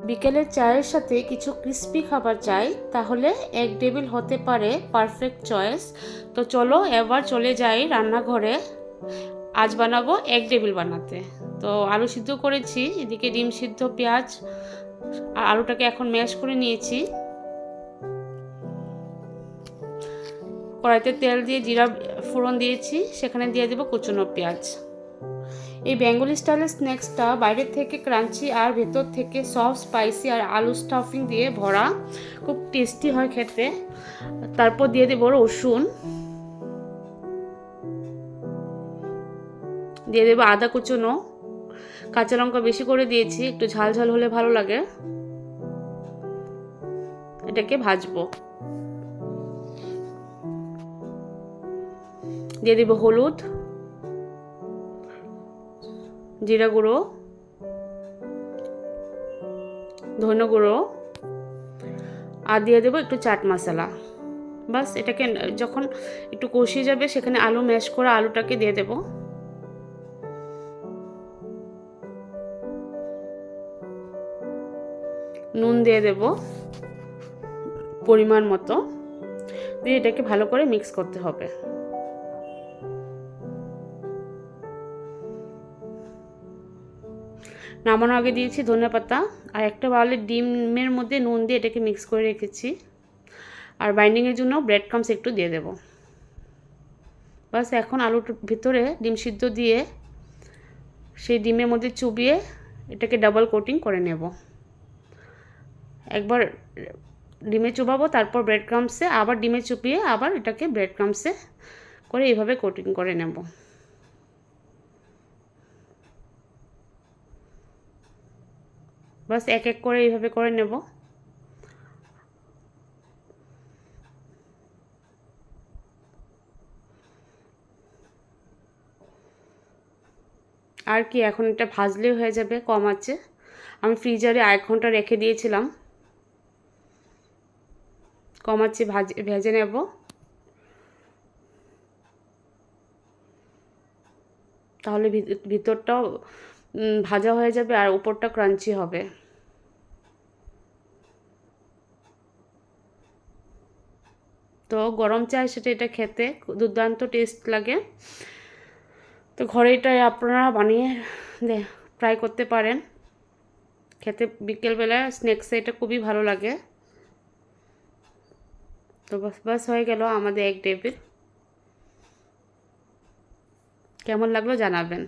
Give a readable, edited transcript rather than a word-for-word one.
বিকেলের চায়ের সাথে কিছু ক্রিস্পি খাবার চাই, তাহলে এগ টেবিল হতে পারে পারফেক্ট চয়েস। তো চলো এবার চলে যাই রান্নাঘরে। আজ বানাবো এগ টেবিল বানাতে। তো আলু সিদ্ধ করেছি, এদিকে ডিম সিদ্ধ, পেঁয়াজ আর আলুটাকে এখন ম্যাশ করে নিয়েছি। কড়াইতে তেল দিয়ে জিরা ফোড়ন দিয়েছি, সেখানে দিয়ে দেবো কুচনো পেঁয়াজ। এই বেঙ্গলি স্টাইলের স্ন্যাক্সটা বাইরের থেকে ক্রাঞ্চি আর ভেতর থেকে সফট স্পাইসি আর আলু স্টাফিং দিয়ে ভরা, খুব টেস্টি হয় খেতে। তারপর দিয়ে দেবো রসুন, দিয়ে দেবো আদা কুচনো, কাঁচা লঙ্কা বেশি করে দিয়েছি, একটু ঝাল ঝাল হলে ভালো লাগে। এটাকে ভাজবো। দিয়ে দেবো হলুদ, জিরা গুঁড়ো, ধনে গুঁড়ো আর দিয়ে দেবো একটু চাট মশলা। বাস এটাকে যখন একটু কষিয়ে যাবে, সেখানে আলু ম্যাশ করে আলুটাকে দিয়ে দেবো। নুন দিয়ে দেব পরিমাণ মতো, দিয়ে এটাকে ভালো করে মিক্স করতে হবে। নামানোর আগে দিয়েছি ধনেপাতা, আর একটা বাউলের ডিমের মধ্যে নুন দিয়ে এটাকে মিক্স করে রেখেছি। আর বাইন্ডিংয়ের জন্য ব্রেড ক্রাম্বস একটু দিয়ে দেব। বাস এখন আলুর ভিতরে ডিম সিদ্ধ দিয়ে সেই ডিমের মধ্যে চুবিয়ে এটাকে ডাবল কোটিং করে নেব। একবার ডিমে চুবাবো, তারপর ব্রেড ক্রাম্বসে আবার ডিমে চুপিয়ে আবার এটাকে ব্রেড ক্রাম্বসে করে এইভাবে কোটিং করে নেব। বাস এক এক করে এইভাবে করে নেব। আর কি, এখন এটা ভাজলেই হয়ে যাবে কম আঁচে। আমি ফ্রিজারে 1 ঘন্টা রেখে দিয়েছিলাম, কম আঁচে ভেজে নেব। তাহলে ভিতরটাও ভাজা হয়ে যাবে আর উপরটা ক্রাঞ্চি হবে। তো গরম চায়ের সাথে এটা খেতে দুর্দান্ত টেস্ট লাগে। তো ঘরে এটা আপনারা বানিয়ে ট্রাই করতে পারেন। খেতে বিকেলবেলা স্ন্যাক্সে এটা খুবই ভালো লাগে। তো বাস হয়ে গেল আমাদের এগ টেবিল। কেমন লাগলো জানাবেন।